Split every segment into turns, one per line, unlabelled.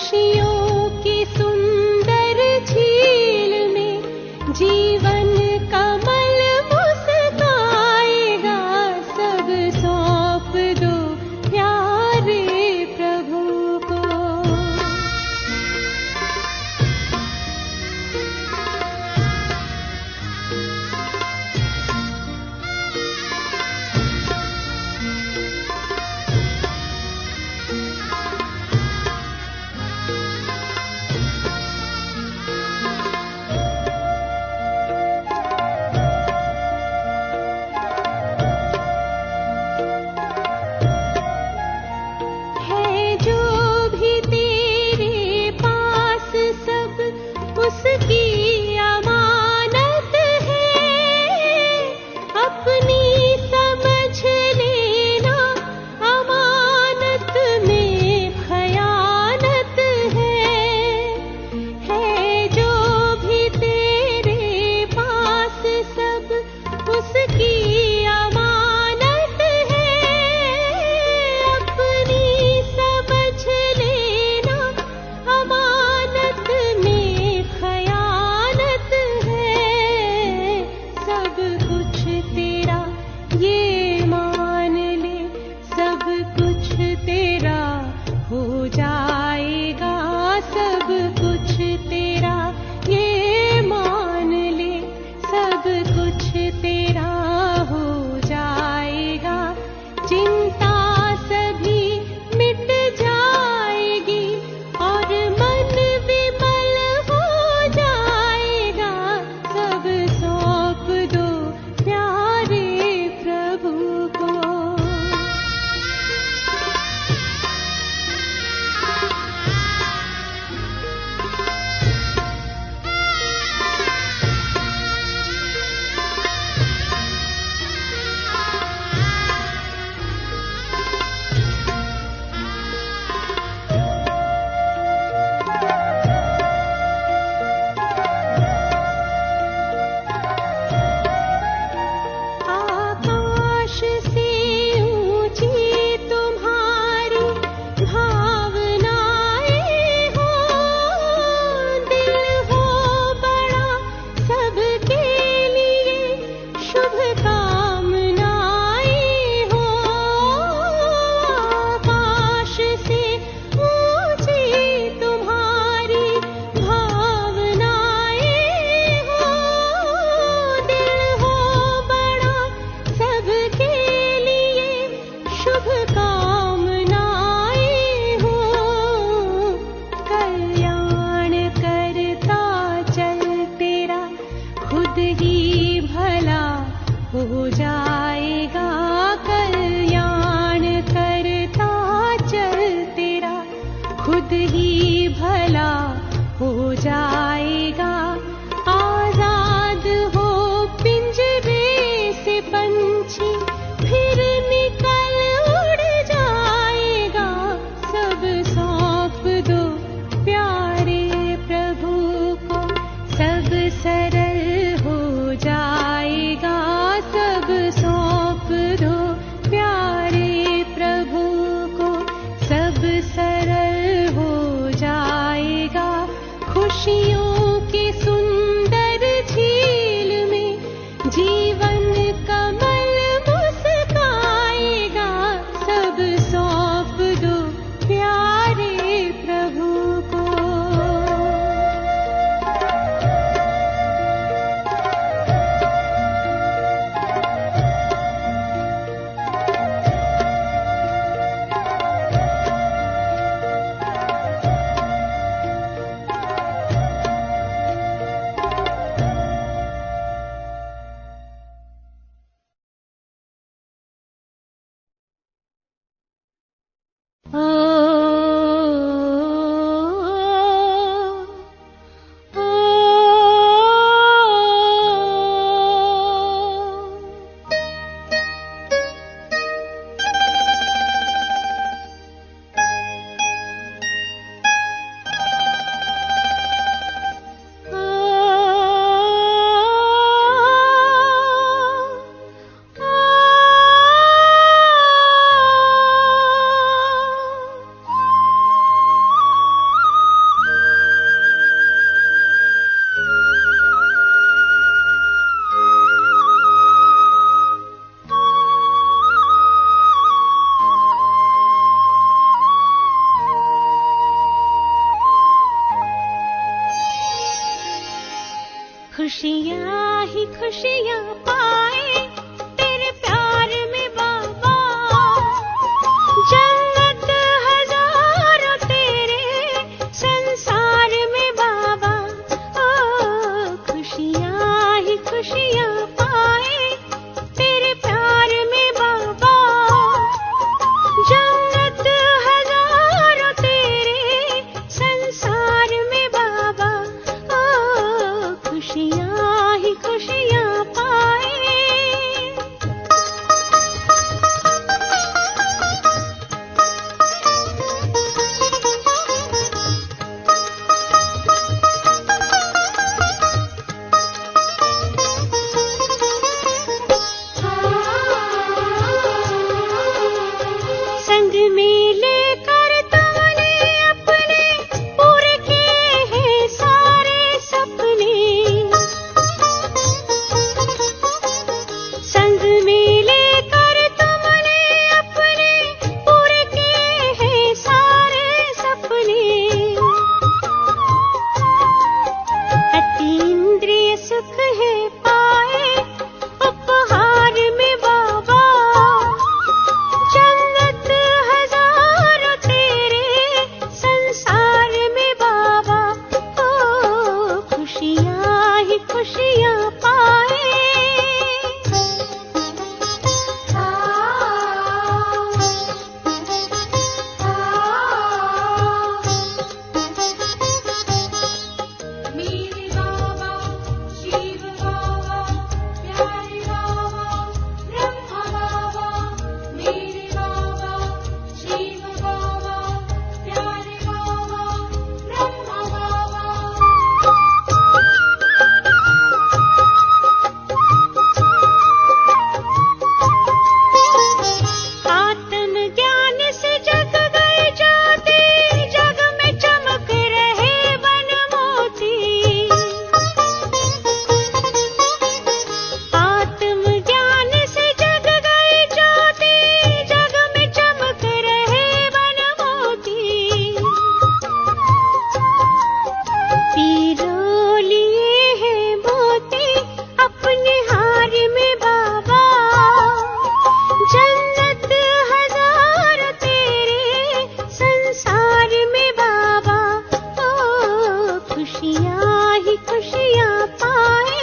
खुशियों की सुंदर झील में जीवन कमल मुस्काएगा। सब सौंप दो प्यारे प्रभु को। है जो भी तेरे पास सब उसकी अमानत है। अपनी समझ लेना अमानत में खयानत है। जो भी तेरे पास सब उसकी अमानत है। अपनी समझ लेना अमानत में खयानत है। सब कुछ तेरा ये मान ले, सब कुछ तेरा हो जाएगा। सब कुछ तेरा ये मान ले, सब कुछ तेरा हो जाएगा। चिंता सभी मिट जाएगी और मन विमल हो जाएगा। सब सौंप दो प्यारे प्रभु को। आकाश से ऊंची तुम्हारी भावनाएं हो। दिल हो बड़ा सबके लिए शुभ कामनाएं हो। आकाश से ऊंची तुम्हारी भावनाएं हो। दिल हो बड़ा सबके लिए शुभ कामनाएं हो। कल्याण करता चल तेरा खुद ही भला हो जाएगा। कल्याण करता चल तेरा खुद ही भला हो जाएगा। आजाद हो पिंजरे से पंछी फिर निकल उड़ जाएगा। सब सौंप दो प्यारे प्रभु को। सब सरल हो जाएगा। सब सौंप दो प्यारे प्रभु को। सब सरल हो जाएगा। खुशियों की सुंदर झील में जीवन कमल मुस्काएगा। सब सौंप दो प्यारे प्रभु को। खुशियाँ ही खुशियाँ पाए तेरे प्यार में बाबा, जन्नत हजारों तेरे संसार में बाबा। ओ खुशियाँ ही खुशियाँ पाए तेरे प्यार में बाबा, जन्नत हजारों तेरे संसार में बाबा। ओ खुशियाँ ही खुशियाँ पाए। संग में लेकर तुमने अपने पूरे किए हैं सारे सपने, संग में लेकर तुमने अपने पूरे किए हैं सारे सपने। अतीन्द्रिय सुख है पाए उपहार में बाबा, जन्नत हजारों तेरे संसार में बाबा। ओ खुशियाँ ही खुशियाँ पाए। मेरे बाबा शिव बाबा, प्यारे बाबा ब्रह्मा बाबा। मेरे बाबा शिव बाबा, प्यारे बाबा ब्रह्मा बाबा। आत्म ज्ञान से जग गए ज्योति, जग में चमक रहे वन मोती। आत्म ज्ञान से जग गए ज्योति, जग में चमक रहे वन मोती। पीरो लिए हैं मोती अपने हार में बाबा, जन्नत हजार तेरे संसार में बाबा। ओ खुशियाँ ही खुशियाँ पाए।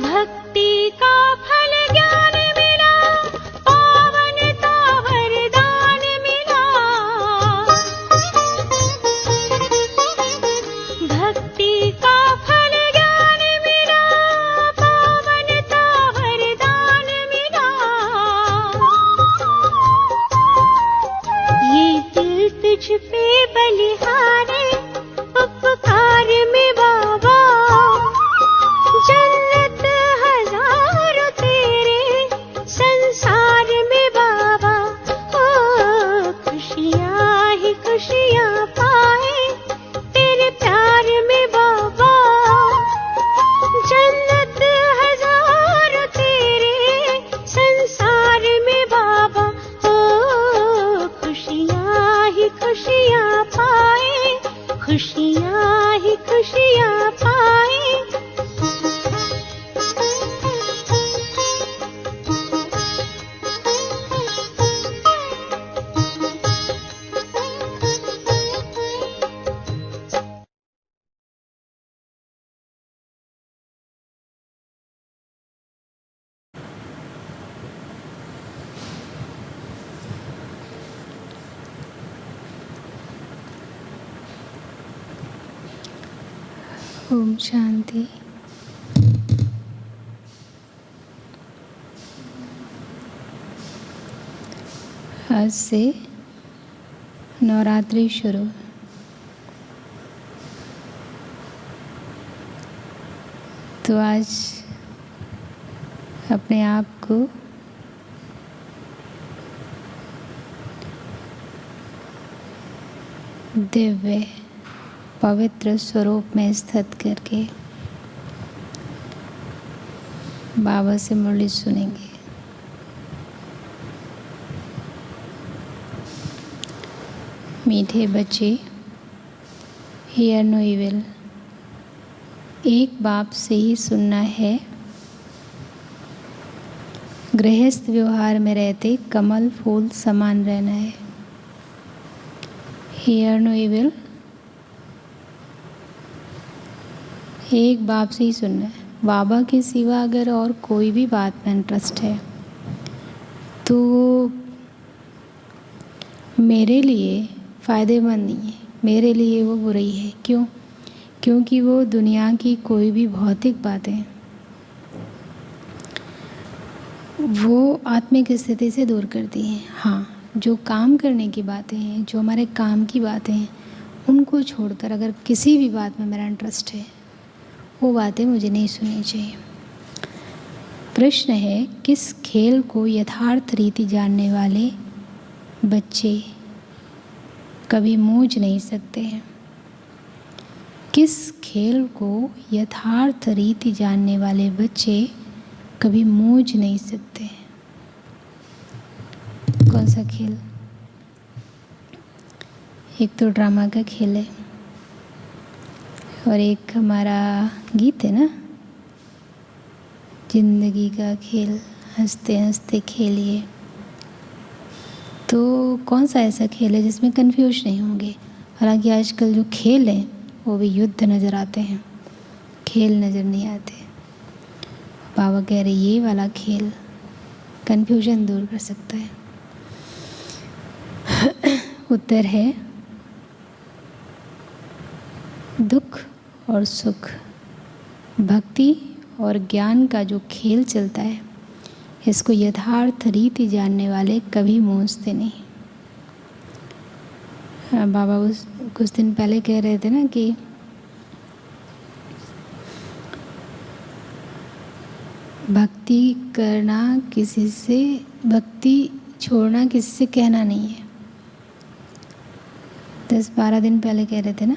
भक्ति का फल ज्ञान मिला, पावनता वरदान मिला। भक्ति का फल ज्ञान मिला, पावनता वरदान मिला। ये दिल तुझ पे बलिहारे उपकार में बाबा, जन्नत हजारों तेरे संसार में बाबा। ओ खुशियाँ ही खुशियाँ पाए तेरे प्यार में बाबा, जन्नत हजारों तेरे संसार में बाबा। ओ खुशियाँ ही खुशियाँ पाए, खुशियाँ ही खुशियाँ पाए।
ओम शांति। आज से नवरात्रि शुरू। तो आज अपने आप को दिव्य, पवित्र स्वरूप में स्थित करके बाबा से मुरली सुनेंगे। मीठे बच्चे, हियर नो इविल। एक बाप से ही सुनना है। गृहस्थ व्यवहार में रहते कमल फूल समान रहना है। Hear no evil. एक बाप से ही सुनना है। बाबा के सिवा अगर और कोई भी बात में इंटरेस्ट है तो मेरे लिए फ़ायदेमंद नहीं है, मेरे लिए वो बुरी है। क्यों? क्योंकि वो दुनिया की कोई भी भौतिक बातें वो आत्मिक स्थिति से दूर करती हैं। हाँ, जो काम करने की बातें हैं, जो हमारे काम की बातें हैं, उनको छोड़कर अगर किसी भी बात में मेरा इंटरेस्ट है, वो बातें मुझे नहीं सुननी चाहिए। प्रश्न है, किस खेल को यथार्थ रीति जानने वाले बच्चे कभी मूझ नहीं सकते हैं? किस खेल को यथार्थ रीति जानने वाले बच्चे कभी मूझ नहीं सकते? कौन सा खेल? एक तो ड्रामा का खेल है और एक हमारा गीत है ना, जिंदगी का खेल हंसते हंसते खेलिए। तो कौन सा ऐसा खेल है जिसमें कंफ्यूज नहीं होंगे? हालांकि आजकल जो खेल हैं वो भी युद्ध नज़र आते हैं, खेल नज़र नहीं आते। बाबा कह रहे ये वाला खेल कंफ्यूजन दूर कर सकता है। उत्तर है दुख और सुख, भक्ति और ज्ञान का जो खेल चलता है, इसको यथार्थ रीति जानने वाले कभी मूझते नहीं। बाबा कुछ दिन पहले कह रहे थे ना कि भक्ति करना किसी से, भक्ति छोड़ना किसी से कहना नहीं है। 10-12 दिन पहले कह रहे थे ना।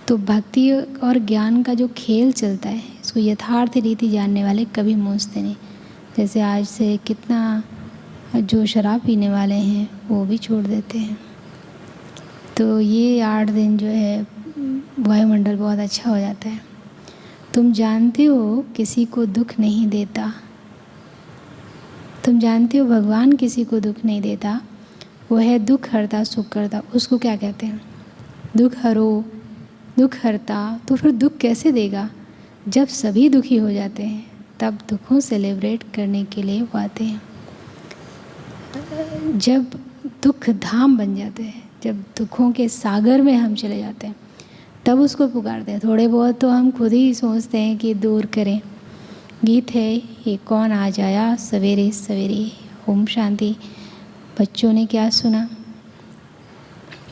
तो भक्ति और ज्ञान का जो खेल चलता है, इसको यथार्थ रीति जानने वाले कभी मूझते नहीं। जैसे आज से कितना जो शराब पीने वाले हैं वो भी छोड़ देते हैं। तो ये 8 दिन जो है वायुमंडल बहुत अच्छा हो जाता है। तुम जानते हो किसी को दुख नहीं देता, तुम जानते हो भगवान किसी को दुख नहीं देता, वो है दुख हरता सुख करता। उसको क्या कहते हैं? दुख हरो, दुख हरता। तो फिर दुख कैसे देगा? जब सभी दुखी हो जाते हैं तब दुखों से लिबरेट करने के लिए वो आते हैं। जब दुख धाम बन जाते हैं, जब दुखों के सागर में हम चले जाते हैं, तब उसको पुकारते हैं। थोड़े बहुत तो हम खुद ही सोचते हैं कि दूर करें। गीत है ये, कौन आ जाया सवेरे सवेरे। ओम शांति। बच्चों ने क्या सुना?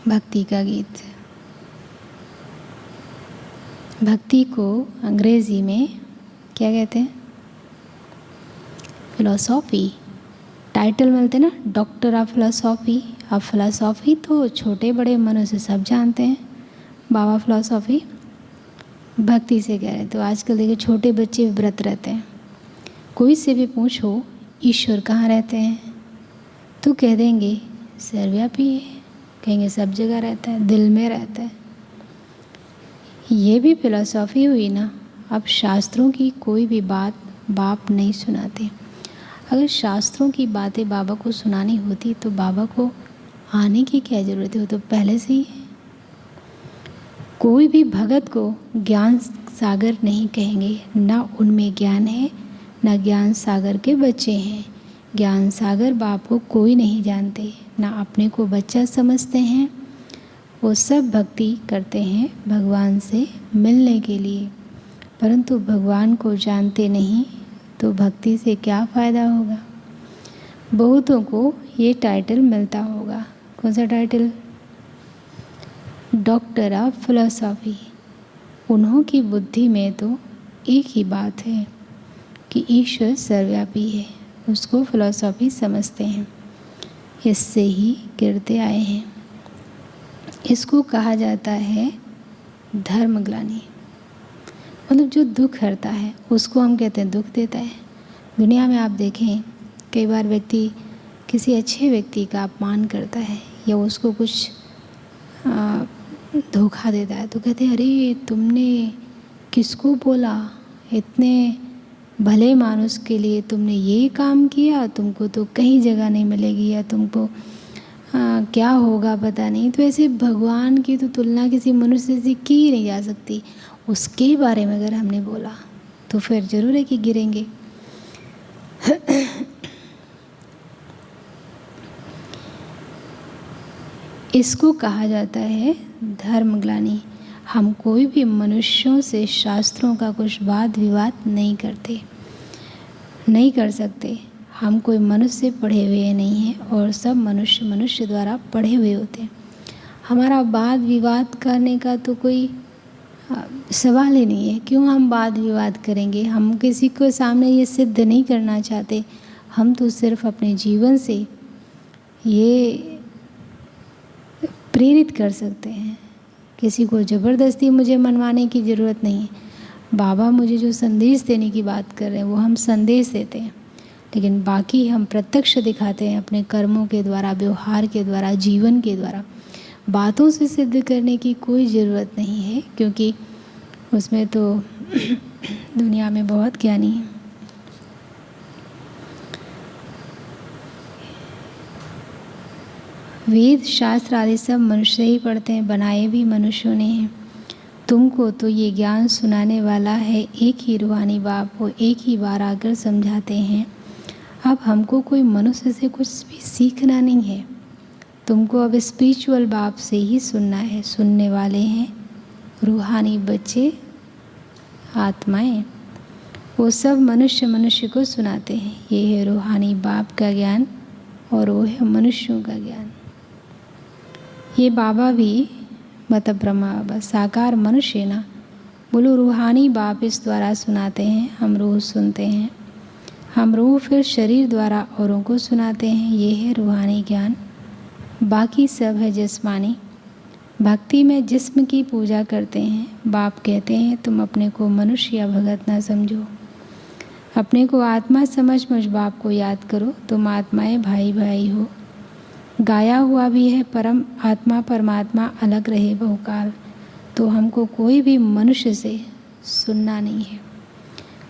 भक्ति का गीत। भक्ति को अंग्रेज़ी में क्या कहते हैं? फिलॉसॉफ़ी। टाइटल मिलते ना, डॉक्टर ऑफ फिलॉसॉफ़ी। अब फिलॉसॉफ़ी तो छोटे बड़े मनुष्य से सब जानते हैं। बाबा फिलॉसॉफ़ी भक्ति से कह रहे। तो आजकल देखिए छोटे बच्चे व्रत रहते हैं। कोई से भी पूछो ईश्वर कहाँ रहते हैं तो कह देंगे सर्वव्यापी है। कहेंगे सब जगह रहता है, दिल में रहता है। ये भी फिलॉसॉफ़ी हुई ना। अब शास्त्रों की कोई भी बात बाप नहीं सुनाते। अगर शास्त्रों की बातें बाबा को सुनानी होती तो बाबा को आने की क्या ज़रूरत है? वो तो पहले से ही है। कोई भी भगत को ज्ञान सागर नहीं कहेंगे, ना उनमें ज्ञान है, ना ज्ञान सागर के बच्चे हैं। ज्ञान सागर बाप को कोई नहीं जानते, ना अपने को बच्चा समझते हैं। वो सब भक्ति करते हैं भगवान से मिलने के लिए, परंतु भगवान को जानते नहीं तो भक्ति से क्या फ़ायदा होगा? बहुतों को ये टाइटल मिलता होगा। कौन सा टाइटल? Doctor of फिलॉसॉफ़ी। उन्हों की बुद्धि में तो एक ही बात है कि ईश्वर सर्वव्यापी है, उसको फिलॉसॉफ़ी समझते हैं। इससे ही गिरते आए हैं। इसको कहा जाता है धर्मग्लानि। मतलब जो दुख हरता है उसको हम कहते हैं दुख देता है। दुनिया में आप देखें कई बार व्यक्ति किसी अच्छे व्यक्ति का अपमान करता है या उसको कुछ धोखा देता है तो कहते हैं अरे तुमने किसको बोला, इतने भले मानुष के लिए तुमने ये काम किया, तुमको तो कहीं जगह नहीं मिलेगी या तुमको क्या होगा पता नहीं। तो ऐसे भगवान की तो तुलना किसी मनुष्य से की ही नहीं जा सकती। उसके बारे में अगर हमने बोला तो फिर ज़रूर है कि गिरेंगे। इसको कहा जाता है धर्मग्लानि। हम कोई भी मनुष्यों से शास्त्रों का कुछ वाद विवाद नहीं कर सकते। हम कोई मनुष्य पढ़े हुए नहीं हैं और सब मनुष्य द्वारा पढ़े हुए होते हैं। हमारा वाद विवाद करने का तो कोई सवाल ही नहीं है। क्यों हम वाद विवाद करेंगे? हम किसी को सामने ये सिद्ध नहीं करना चाहते। हम तो सिर्फ अपने जीवन से ये प्रेरित कर सकते हैं। किसी को ज़बरदस्ती मुझे मनवाने की ज़रूरत नहीं है। बाबा मुझे जो संदेश देने की बात कर रहे हैं वो हम संदेश देते हैं, लेकिन बाकी हम प्रत्यक्ष दिखाते हैं अपने कर्मों के द्वारा, व्यवहार के द्वारा, जीवन के द्वारा। बातों से सिद्ध करने की कोई ज़रूरत नहीं है, क्योंकि उसमें तो दुनिया में बहुत ज्ञानी है। वेद शास्त्र आदि सब मनुष्य ही पढ़ते हैं, बनाए भी मनुष्यों ने हैं। तुमको तो ये ज्ञान सुनाने वाला है एक ही रूहानी बाप, वो एक ही बार आकर समझाते हैं। अब हमको कोई मनुष्य से कुछ भी सीखना नहीं है, तुमको अब स्पिरिचुअल बाप से ही सुनना है। सुनने वाले हैं रूहानी बच्चे, आत्माएं। वो सब मनुष्य को सुनाते हैं। ये है रूहानी बाप का ज्ञान और वो है मनुष्यों का ज्ञान। ये बाबा भी मतलब ब्रह्मा बाबा साकार मनुष्य ना बोलो, रूहानी बाप इस द्वारा सुनाते हैं। हम रूह सुनते हैं, हम रूह फिर शरीर द्वारा औरों को सुनाते हैं। ये है रूहानी ज्ञान। बाकी सब है जिस्मानी। भक्ति में जिस्म की पूजा करते हैं। बाप कहते हैं तुम अपने को मनुष्य या भगत ना समझो, अपने को आत्मा समझ मुझ बाप को याद करो। तुम आत्माएं भाई भाई हो। गाया हुआ भी है परम आत्मा परमात्मा अलग रहे बहुकाल। तो हमको कोई भी मनुष्य से सुनना नहीं है।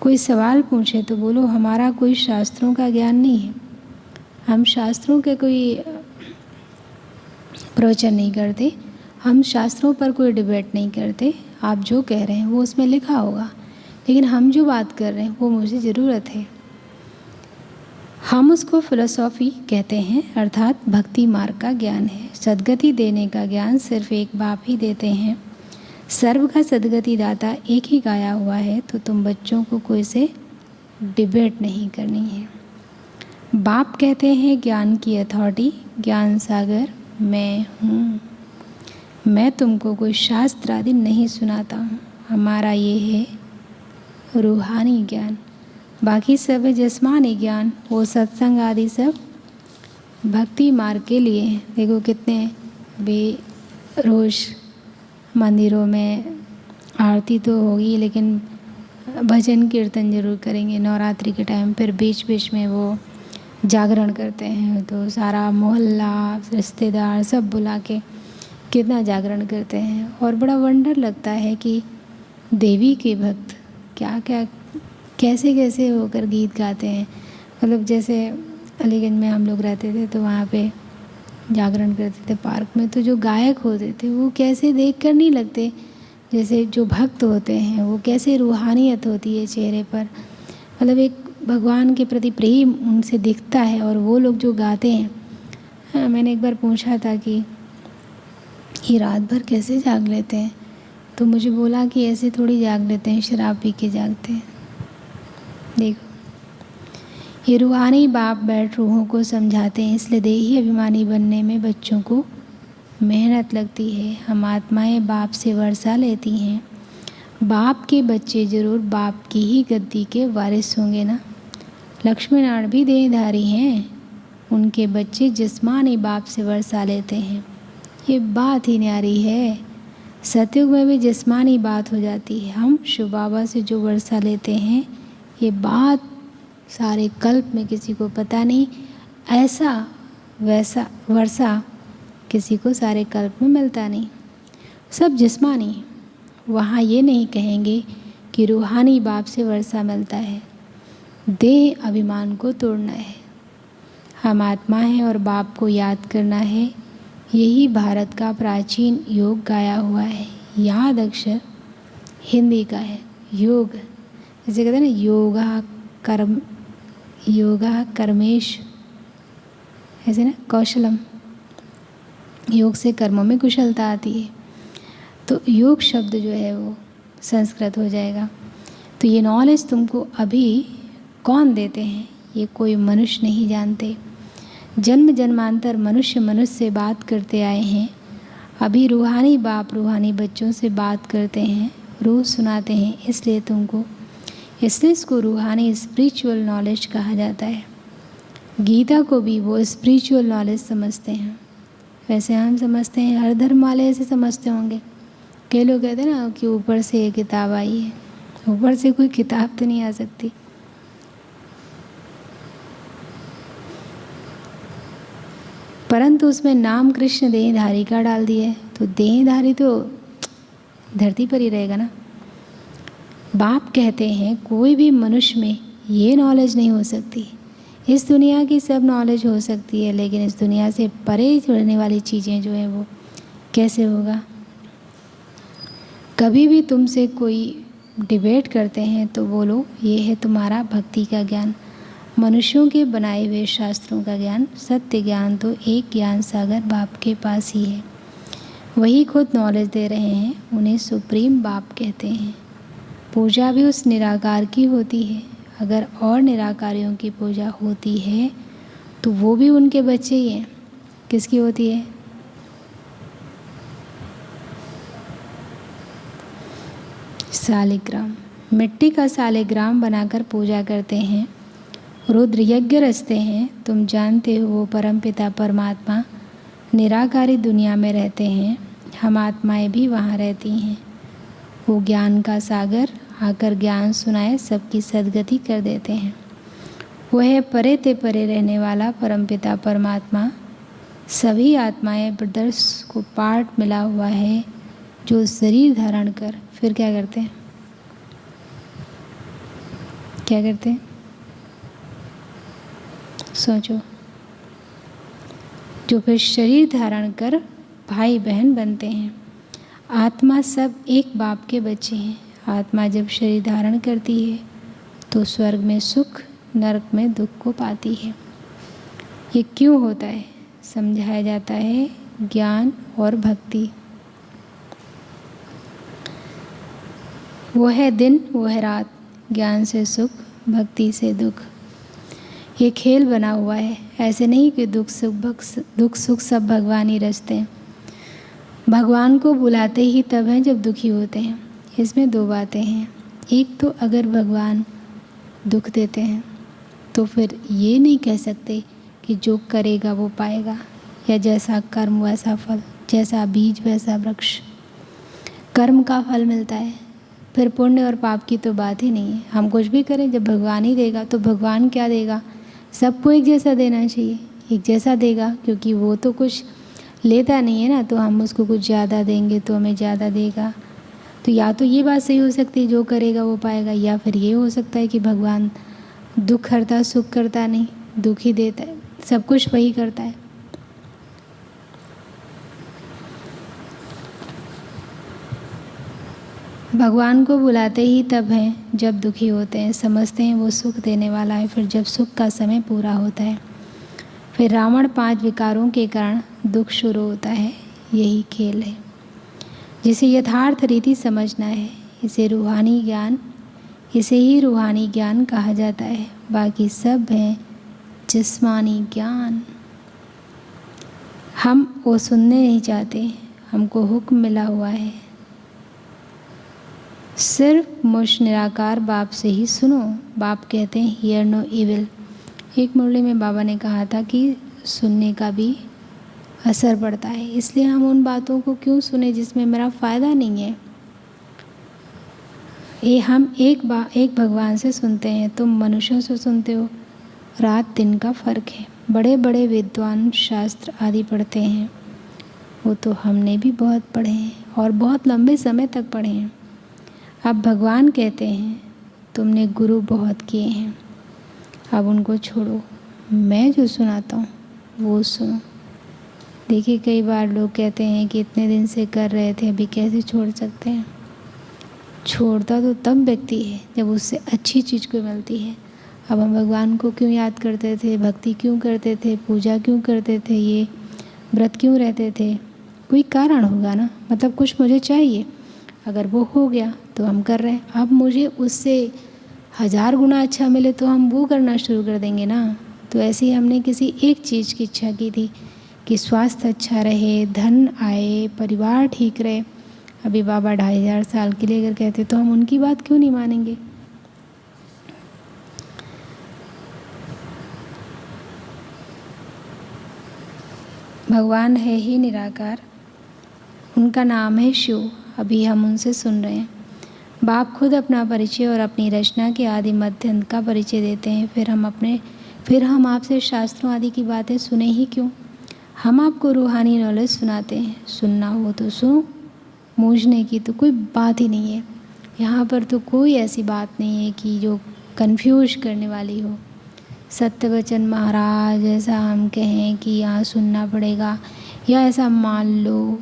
कोई सवाल पूछे तो बोलो हमारा कोई शास्त्रों का ज्ञान नहीं है, हम शास्त्रों के कोई प्रवचन नहीं करते, हम शास्त्रों पर कोई डिबेट नहीं करते। आप जो कह रहे हैं वो उसमें लिखा होगा, लेकिन हम जो बात कर रहे हैं वो मुझे ज़रूरत है। हम उसको फिलोसॉफी कहते हैं, अर्थात भक्ति मार्ग का ज्ञान है। सद्गति देने का ज्ञान सिर्फ एक बाप ही देते हैं। सर्व का सद्गति दाता एक ही गाया हुआ है। तो तुम बच्चों को कोई से डिबेट नहीं करनी है। बाप कहते हैं ज्ञान की अथॉरिटी, ज्ञान सागर मैं हूँ। मैं तुमको कोई शास्त्र आदि नहीं सुनाता हूँ। हमारा ये है रूहानी ज्ञान। बाकी सब है जिस्मानी ज्ञान। वो सत्संग आदि सब भक्ति मार्ग के लिए हैं। देखो कितने भी रोज़ मंदिरों में आरती तो होगी, लेकिन भजन कीर्तन ज़रूर करेंगे नवरात्रि के टाइम। फिर बीच बीच में वो जागरण करते हैं, तो सारा मोहल्ला रिश्तेदार सब बुला के कितना जागरण करते हैं। और बड़ा वंडर लगता है कि देवी के भक्त क्या क्या कैसे कैसे होकर गीत गाते हैं। मतलब जैसे अलीगंज में हम लोग रहते थे तो वहाँ पे जागरण करते थे पार्क में, तो जो गायक होते थे वो कैसे देख कर नहीं लगते, जैसे जो भक्त होते हैं वो कैसे रूहानियत होती है चेहरे पर। मतलब एक भगवान के प्रति प्रेम उनसे दिखता है। और वो लोग जो गाते हैं, मैंने एक बार पूछा था कि ये रात भर कैसे जाग लेते हैं, तो मुझे बोला कि ऐसे थोड़ी जाग लेते हैं, शराब पी के जागते हैं। देखो ये रूहानी बाप बैठ रूहों को समझाते हैं, इसलिए देही अभिमानी बनने में बच्चों को मेहनत लगती है। हम आत्माएं बाप से वर्षा लेती हैं। बाप के बच्चे जरूर बाप की ही गद्दी के वारिस होंगे ना। लक्ष्मी नारायण भी देहधारी हैं, उनके बच्चे जिस्मानी बाप से वर्षा लेते हैं। ये बात ही न्यारी है। सतयुग में भी जिस्मानी बात हो जाती है। हम शिव बाबा से जो वर्षा लेते हैं, ये बात सारे कल्प में किसी को पता नहीं। ऐसा वैसा वर्षा किसी को सारे कल्प में मिलता नहीं, सब जिस्मानी। वहाँ ये नहीं कहेंगे कि रूहानी बाप से वर्षा मिलता है। देह अभिमान को तोड़ना है। हम आत्मा हैं और बाप को याद करना है। यही भारत का प्राचीन योग गाया हुआ है। याद अक्षर हिंदी का है। योग जैसे कहते हैं ना, योगा कर्मेश, ऐसे ना कौशलम, योग से कर्मों में कुशलता आती है। तो योग शब्द जो है वो संस्कृत हो जाएगा। तो ये नॉलेज तुमको अभी कौन देते हैं? ये कोई मनुष्य नहीं जानते। जन्म जन्मांतर मनुष्य से बात करते आए हैं। अभी रूहानी बाप रूहानी बच्चों से बात करते हैं, रोज़ सुनाते हैं। इसलिए इसको रूहानी स्पिरिचुअल नॉलेज कहा जाता है। गीता को भी वो स्पिरिचुअल नॉलेज समझते हैं। वैसे हम समझते हैं, हर धर्म वाले ऐसे समझते होंगे। कई लोग कहते हैं ना कि ऊपर से ये किताब आई है। ऊपर से कोई किताब तो नहीं आ सकती। परंतु उसमें नाम कृष्ण देहधारी का डाल दिया है, तो देहधारी तो धरती पर ही रहेगा ना। बाप कहते हैं कोई भी मनुष्य में ये नॉलेज नहीं हो सकती। इस दुनिया की सब नॉलेज हो सकती है, लेकिन इस दुनिया से परे जुड़ने वाली चीज़ें जो है वो कैसे होगा। कभी भी तुमसे कोई डिबेट करते हैं तो बोलो ये है तुम्हारा भक्ति का ज्ञान, मनुष्यों के बनाए हुए शास्त्रों का ज्ञान। सत्य ज्ञान तो एक ज्ञान सागर बाप के पास ही है। वही खुद नॉलेज दे रहे हैं। उन्हें सुप्रीम बाप कहते हैं। पूजा भी उस निराकार की होती है। अगर और निराकारियों की पूजा होती है तो वो भी उनके बच्चे ही हैं। किसकी होती है? शालिग्राम। मिट्टी का शालिग्राम बनाकर पूजा करते हैं, रुद्र यज्ञ रचते हैं। तुम जानते हो वो परमपिता परमात्मा निराकारी दुनिया में रहते हैं। हम आत्माएं भी वहाँ रहती हैं। वो ज्ञान का सागर आकर ज्ञान सुनाए सबकी सद्गति कर देते हैं। वो है परे ते परे रहने वाला परमपिता परमात्मा। सभी आत्माएं ब्रदर्स को पार्ट मिला हुआ है, जो शरीर धारण कर फिर क्या करते हैं? क्या करते हैं? सोचो। जो फिर शरीर धारण कर भाई बहन बनते हैं। आत्मा सब एक बाप के बच्चे हैं। आत्मा जब शरीर धारण करती है तो स्वर्ग में सुख, नरक में दुख को पाती है। ये क्यों होता है? समझाया जाता है ज्ञान और भक्ति। वो है दिन, वो है रात। ज्ञान से सुख, भक्ति से दुख। ये खेल बना हुआ है। ऐसे नहीं कि दुख सुख सब भगवान ही रचते हैं। भगवान को बुलाते ही तब हैं जब दुखी होते हैं। इसमें दो बातें हैं। एक तो अगर भगवान दुख देते हैं तो फिर ये नहीं कह सकते कि जो करेगा वो पाएगा, या जैसा कर्म वैसा फल, जैसा बीज वैसा वृक्ष। कर्म का फल मिलता है, फिर पुण्य और पाप की तो बात ही नहीं है। हम कुछ भी करें, जब भगवान ही देगा तो भगवान क्या देगा? सबको एक जैसा देना चाहिए। एक जैसा देगा, क्योंकि वो तो कुछ लेता नहीं है ना, तो हम उसको कुछ ज़्यादा देंगे तो हमें ज़्यादा देगा। तो या तो ये बात सही हो सकती है, जो करेगा वो पाएगा, या फिर ये हो सकता है कि भगवान दुख करता सुख करता नहीं, दुख ही देता है, सब कुछ वही करता है। भगवान को बुलाते ही तब हैं जब दुखी होते हैं। समझते हैं वो सुख देने वाला है। फिर जब सुख का समय पूरा होता है, फिर रावण 5 विकारों के कारण दुख शुरू होता है। यही खेल है जिसे यथार्थ रीति समझना है। इसे ही रूहानी ज्ञान कहा जाता है। बाकी सब है जिस्मानी ज्ञान। हम वो सुनने नहीं चाहते। हमको हुक्म मिला हुआ है सिर्फ मुझ निराकार बाप से ही सुनो। बाप कहते हैं हियर नो इविल। एक मुरली में बाबा ने कहा था कि सुनने का भी असर पड़ता है। इसलिए हम उन बातों को क्यों सुने जिसमें मेरा फ़ायदा नहीं है। ये हम एक भगवान से सुनते हैं, तुम मनुष्यों से सुनते हो। रात दिन का फ़र्क है। बड़े बड़े विद्वान शास्त्र आदि पढ़ते हैं, वो तो हमने भी बहुत पढ़े हैं और बहुत लंबे समय तक पढ़े हैं। अब भगवान कहते हैं तुमने गुरु बहुत किए हैं, अब उनको छोड़ो, मैं जो सुनाता हूँ वो सुनो। देखिए कई बार लोग कहते हैं कि इतने दिन से कर रहे थे, अभी कैसे छोड़ सकते हैं। छोड़ता तो तब व्यक्ति है जब उससे अच्छी चीज़ कोई मिलती है। अब हम भगवान को क्यों याद करते थे, भक्ति क्यों करते थे, पूजा क्यों करते थे, ये व्रत क्यों रहते थे, कोई कारण होगा ना, मतलब कुछ मुझे चाहिए। अगर वो हो गया तो हम कर रहे हैं। अब मुझे उससे 1000 गुना अच्छा मिले तो हम वो करना शुरू कर देंगे ना। तो ऐसे ही हमने किसी एक चीज़ की इच्छा की थी कि स्वास्थ्य अच्छा रहे, धन आए, परिवार ठीक रहे। अभी बाबा 2500 साल के लिए अगर कहते तो हम उनकी बात क्यों नहीं मानेंगे। भगवान है ही निराकार, उनका नाम है शिव। अभी हम उनसे सुन रहे हैं। बाप खुद अपना परिचय और अपनी रचना के आदि मध्य अंत का परिचय देते हैं। फिर हम आपसे शास्त्रों आदि की बातें सुने ही क्यों। हम आपको रूहानी नॉलेज सुनाते हैं, सुनना हो तो सुनो, मूझने की तो कोई बात ही नहीं है। यहाँ पर तो कोई ऐसी बात नहीं है कि जो कंफ्यूज करने वाली हो। सत्यवचन महाराज ऐसा हम कहें कि यहाँ सुनना पड़ेगा, या ऐसा मान लो,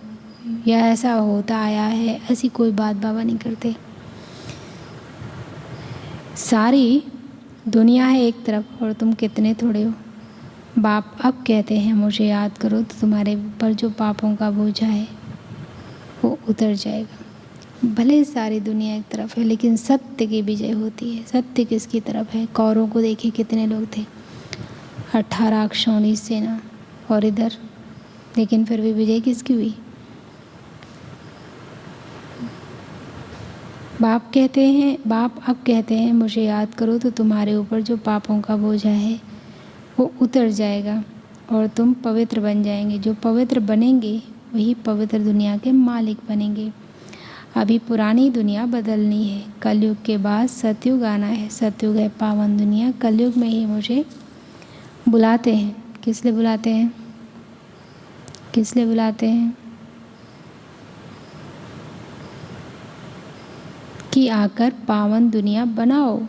या ऐसा होता आया है, ऐसी कोई बात बाबा नहीं करते। सारी दुनिया है एक तरफ और तुम कितने थोड़े हो। बाप अब कहते हैं मुझे याद करो तो तुम्हारे ऊपर जो पापों का बोझा है वो उतर जाएगा। भले सारी दुनिया एक तरफ है लेकिन सत्य की विजय होती है। सत्य किसकी तरफ है। कौरवों को देखिए कितने लोग थे, 18 अक्षौणी सेना, और इधर, लेकिन फिर भी विजय किसकी हुई। बाप अब कहते हैं मुझे याद करो तो तुम्हारे ऊपर जो पापों का बोझा है वो उतर जाएगा और तुम पवित्र बन जाएंगे। जो पवित्र बनेंगे वही पवित्र दुनिया के मालिक बनेंगे। अभी पुरानी दुनिया बदलनी है, कलयुग के बाद सतयुग आना है। सतयुग है पावन दुनिया, कलयुग में ही मुझे बुलाते हैं। किस लिए बुलाते हैं, किस लिए बुलाते हैं कि आकर पावन दुनिया बनाओ।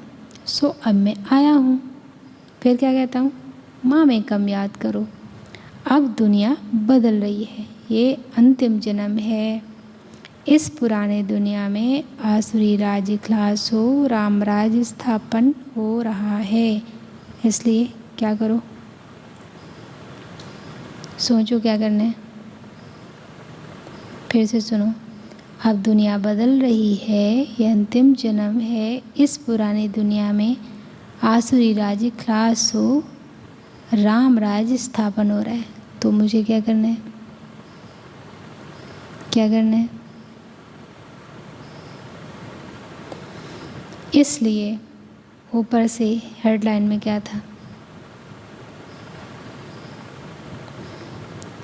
सो अब मैं आया हूँ। फिर क्या कहता हूँ, माँ में कम याद करो। अब दुनिया बदल रही है, ये अंतिम जन्म है। इस पुराने दुनिया में आसुरी राज इखलास हो, राम राज स्थापन हो रहा है। इसलिए क्या करो, सोचो क्या करना है। फिर से सुनो, अब दुनिया बदल रही है, ये अंतिम जन्म है। इस पुरानी दुनिया में आसुरी राज इखलास हो, राम राज स्थापन हो रहा है। तो मुझे क्या करना है, क्या करना है। इसलिए ऊपर से हेडलाइन में क्या था,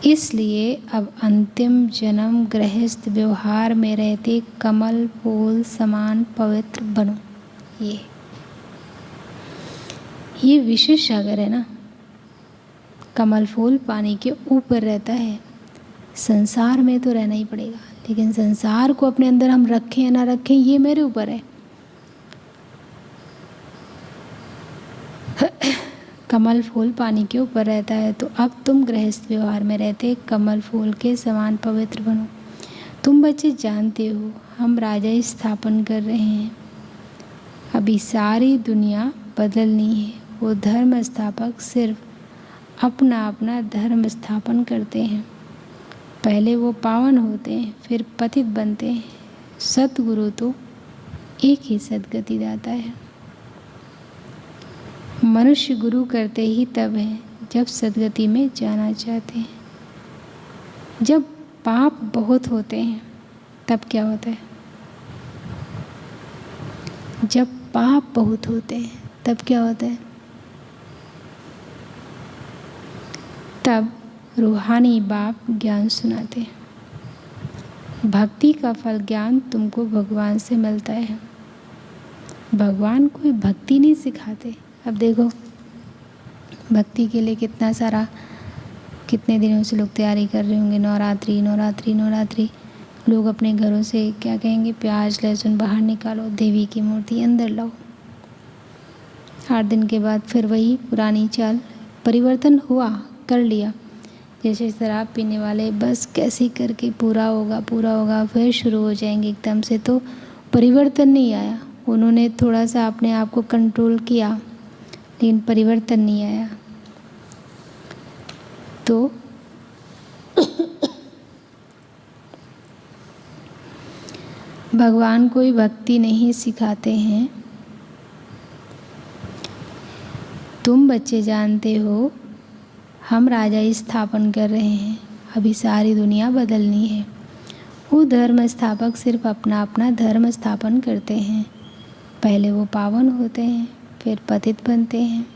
इसलिए अब अंतिम जन्म गृहस्थ व्यवहार में रहते कमल फूल समान पवित्र बनो। ये विशेष सागर है ना। कमल फूल पानी के ऊपर रहता है। संसार में तो रहना ही पड़ेगा, लेकिन संसार को अपने अंदर हम रखें या ना रखें ये मेरे ऊपर है। कमल फूल पानी के ऊपर रहता है, तो अब तुम गृहस्थ व्यवहार में रहते कमल फूल के समान पवित्र बनो। तुम बच्चे जानते हो हम राजा स्थापन कर रहे हैं। अभी सारी दुनिया बदलनी है। वो धर्म स्थापक सिर्फ अपना अपना धर्म स्थापन करते हैं। पहले वो पावन होते हैं, फिर पतित बनते हैं। सतगुरु तो एक ही सदगति दाता है। मनुष्य गुरु करते ही तब है जब सदगति में जाना चाहते हैं। जब पाप बहुत होते हैं तब क्या होता है, जब पाप बहुत होते हैं तब क्या होता है, तब रूहानी बाप ज्ञान सुनाते हैं। भक्ति का फल ज्ञान तुमको भगवान से मिलता है। भगवान कोई भक्ति नहीं सिखाते। अब देखो भक्ति के लिए कितना सारा, कितने दिनों से लोग तैयारी कर रहे होंगे। नवरात्रि नवरात्रि नवरात्रि। लोग अपने घरों से क्या कहेंगे, प्याज लहसुन बाहर निकालो, देवी की मूर्ति अंदर लाओ। 8 दिन के बाद फिर वही पुरानी चाल। परिवर्तन हुआ, कर लिया। जैसे शराब पीने वाले बस कैसे करके पूरा होगा फिर शुरू हो जाएंगे एकदम से। तो परिवर्तन नहीं आया। उन्होंने थोड़ा सा अपने आप को कंट्रोल किया लेकिन परिवर्तन नहीं आया। तो भगवान कोई भक्ति नहीं सिखाते हैं। तुम बच्चे जानते हो हम राजा स्थापन कर रहे हैं। अभी सारी दुनिया बदलनी है। वो धर्म स्थापक सिर्फ अपना अपना धर्म स्थापन करते हैं। पहले वो पावन होते हैं फिर पतित बनते हैं।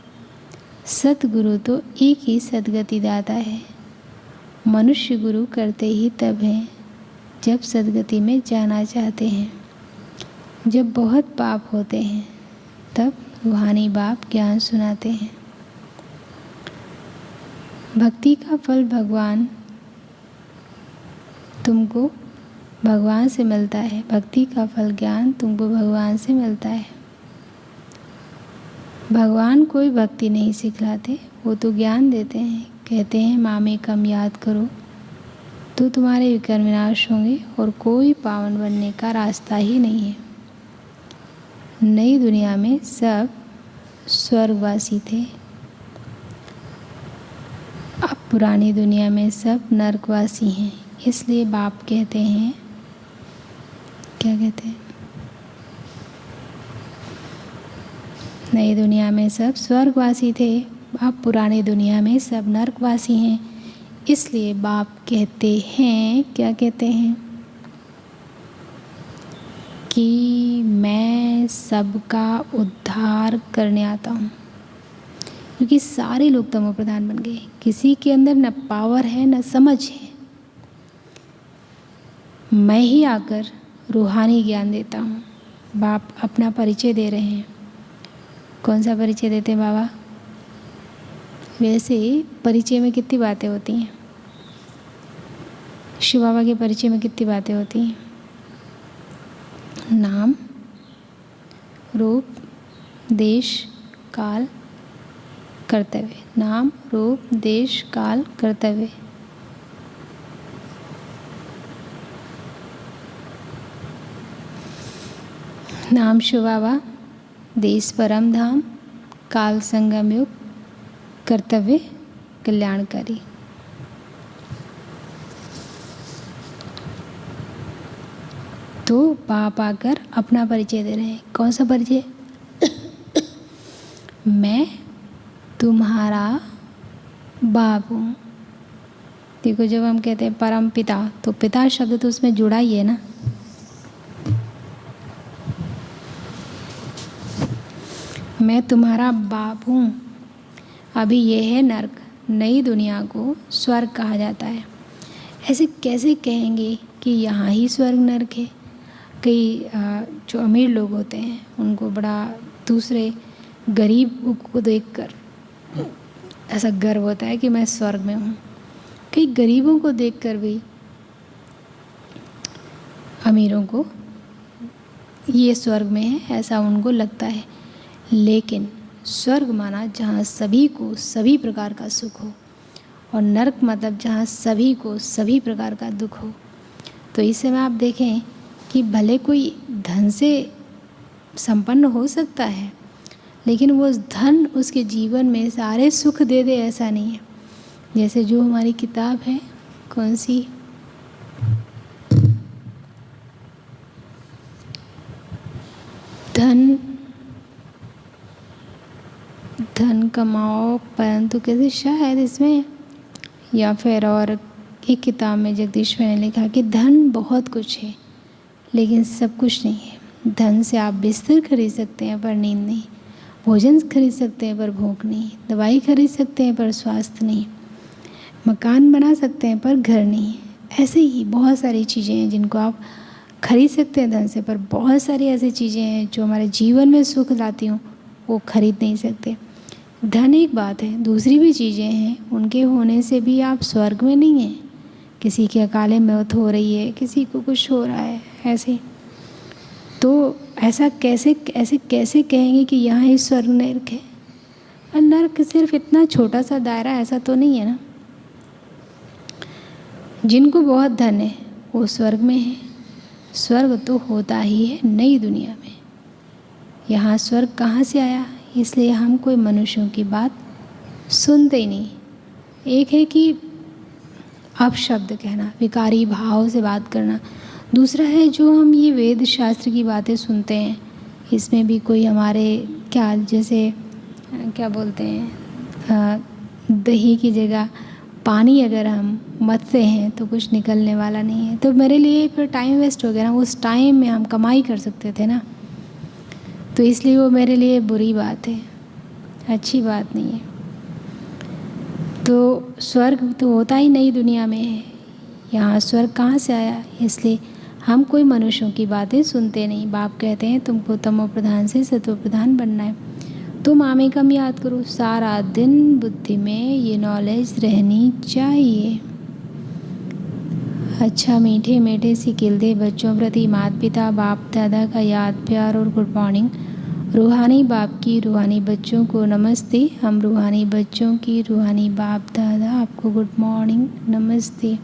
सतगुरु तो एक ही सद्गति दाता है। मनुष्य गुरु करते ही तब हैं जब सद्गति में जाना चाहते हैं। जब बहुत पाप होते हैं तब रूहानी बाप ज्ञान सुनाते हैं। भक्ति का फल भगवान तुमको भगवान से मिलता है। भक्ति का फल ज्ञान तुमको भगवान से मिलता है। भगवान कोई भक्ति नहीं सिखलाते, वो तो ज्ञान देते हैं। कहते हैं मामे कम याद करो तो तुम्हारे विकर्म विनाश होंगे और कोई पावन बनने का रास्ता ही नहीं है। नई दुनिया में सब स्वर्गवासी थे, अब पुरानी दुनिया में सब नरकवासी हैं। इसलिए बाप कहते हैं, क्या कहते हैं, नई दुनिया में सब स्वर्गवासी थे, अब पुरानी दुनिया में सब नरकवासी हैं। इसलिए बाप कहते हैं, क्या कहते हैं, कि मैं सबका उद्धार करने आता हूँ। क्योंकि सारे लोग तमो प्रधान बन गए। किसी के अंदर न पावर है न समझ है। मैं ही आकर रूहानी ज्ञान देता हूँ। बाप अपना परिचय दे रहे हैं। कौन सा परिचय देते हैं बाबा? वैसे परिचय में कितनी बातें होती हैं? शिव बाबा के परिचय में कितनी बातें होती हैं? नाम, रूप, देश, काल, कर्तव्य। नाम, रूप, देश, काल, कर्तव्य। नाम शिव बाबा, देश परम धाम, काल संगम युग, कर्तव्य कल्याणकारी। तो बाप आकर अपना परिचय दे रहे हैं। कौन सा परिचय? मैं तुम्हारा बाप हूँ। देखो जब हम कहते हैं परम पिता, तो पिता शब्द तो उसमें जुड़ा ही है ना। मैं तुम्हारा बाप हूँ। अभी ये है नर्क, नई दुनिया को स्वर्ग कहा जाता है। ऐसे कैसे कहेंगे कि यहाँ ही स्वर्ग नर्क है? कई जो अमीर लोग होते हैं उनको बड़ा दूसरे गरीब को देखकर ऐसा गर्व होता है कि मैं स्वर्ग में हूँ। कई गरीबों को देखकर भी अमीरों को ये स्वर्ग में है ऐसा उनको लगता है। लेकिन स्वर्ग माना जहाँ सभी को सभी प्रकार का सुख हो, और नरक मतलब जहाँ सभी को सभी प्रकार का दुख हो। तो इस समय आप देखें कि भले कोई धन से संपन्न हो सकता है, लेकिन वो धन उसके जीवन में सारे सुख दे दे ऐसा नहीं है। जैसे जो हमारी किताब है, कौन सी, धन कमाओ परंतु कैसे, शायद इसमें, या फिर और एक किताब में जगदीश ने लिखा कि धन बहुत कुछ है लेकिन सब कुछ नहीं है। धन से आप बिस्तर खरीद सकते हैं पर नींद नहीं, भोजन खरीद सकते हैं पर भूख नहीं, दवाई खरीद सकते हैं पर स्वास्थ्य नहीं। मकान बना सकते हैं पर घर नहीं। ऐसे ही बहुत सारी चीज़ें हैं जिनको आप खरीद सकते हैं धन से, पर बहुत सारी ऐसी चीज़ें हैं जो हमारे जीवन में सुख लाती हूँ वो खरीद नहीं सकते। धन एक बात है, दूसरी भी चीज़ें हैं, उनके होने से भी आप स्वर्ग में नहीं हैं। किसी की अकाले मौत हो रही है, किसी को कुछ हो रहा है, ऐसे तो ऐसे कैसे कहेंगे कि यहाँ ही स्वर्ग नरक है। और नरक सिर्फ इतना छोटा सा दायरा, ऐसा तो नहीं है ना। जिनको बहुत धन है वो स्वर्ग में है। स्वर्ग तो होता ही है नई दुनिया में। यहाँ स्वर्ग कहाँ से आया, इसलिए हम कोई मनुष्यों की बात सुनते ही नहीं। एक है कि अपशब्द कहना, विकारी भाव से बात करना। दूसरा है जो हम ये वेद शास्त्र की बातें सुनते हैं, इसमें भी कोई हमारे क्या जैसे क्या बोलते हैं, दही की जगह पानी अगर हम मथते हैं तो कुछ निकलने वाला नहीं है। तो मेरे लिए फिर टाइम वेस्ट हो गया ना। उस टाइम में हम कमाई कर सकते थे ना, तो इसलिए वो मेरे लिए बुरी बात है, अच्छी बात नहीं है। तो स्वर्ग तो होता ही नई दुनिया में है। यहाँ स्वर्ग कहाँ से आया, इसलिए हम कोई मनुष्यों की बातें सुनते नहीं। बाप कहते हैं तुमको तमो प्रधान से सत्व प्रधान बनना है। तुम आमे कम याद करो, सारा दिन बुद्धि में ये नॉलेज रहनी चाहिए। अच्छा मीठे मीठे सिकिलते बच्चों प्रति माता पिता बाप दादा का याद प्यार और गुड मॉर्निंग। रूहानी बाप की रूहानी बच्चों को नमस्ते। हम रूहानी बच्चों की रूहानी बाप दादा आपको गुड मॉर्निंग नमस्ते।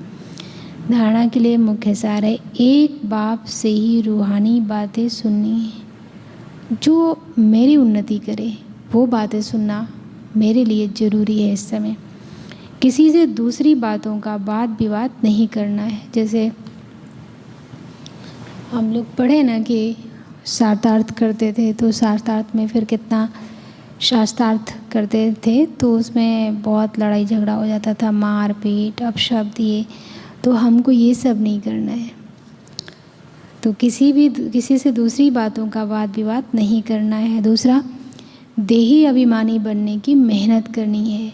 धारणा के लिए मुख्य सार है, एक बाप से ही रूहानी बातें सुननी है। जो मेरी उन्नति करे वो बातें सुनना मेरे लिए ज़रूरी है इस समय। किसी से दूसरी बातों का वाद विवाद नहीं करना है। जैसे हम लोग पढ़े ना कि शास्त्रार्थ करते थे, तो शास्त्रार्थ में फिर कितना शास्त्रार्थ करते थे तो उसमें बहुत लड़ाई झगड़ा हो जाता था, मार पीट अपशब्द ये। तो हमको ये सब नहीं करना है। तो किसी से दूसरी बातों का वाद विवाद नहीं करना है। दूसरा, देही अभिमानी बनने की मेहनत करनी है।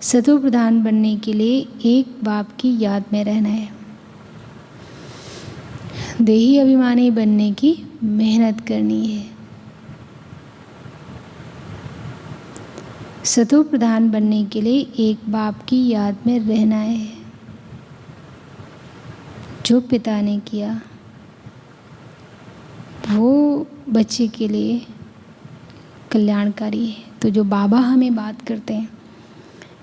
सतो प्रधान बनने के लिए एक बाप की याद में रहना है। देही अभिमानी बनने की मेहनत करनी है। सतो प्रधान बनने के लिए एक बाप की याद में रहना है। जो पिता ने किया वो बच्चे के लिए कल्याणकारी है। तो जो बाबा हमें बात करते हैं